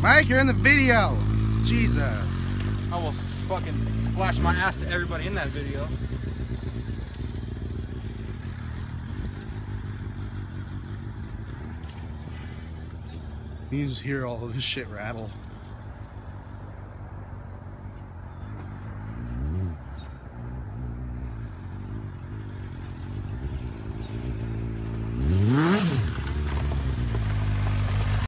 Mike, you're in the video. Jesus. I will fucking flash my ass to everybody in that video. You can just hear all of this shit rattle.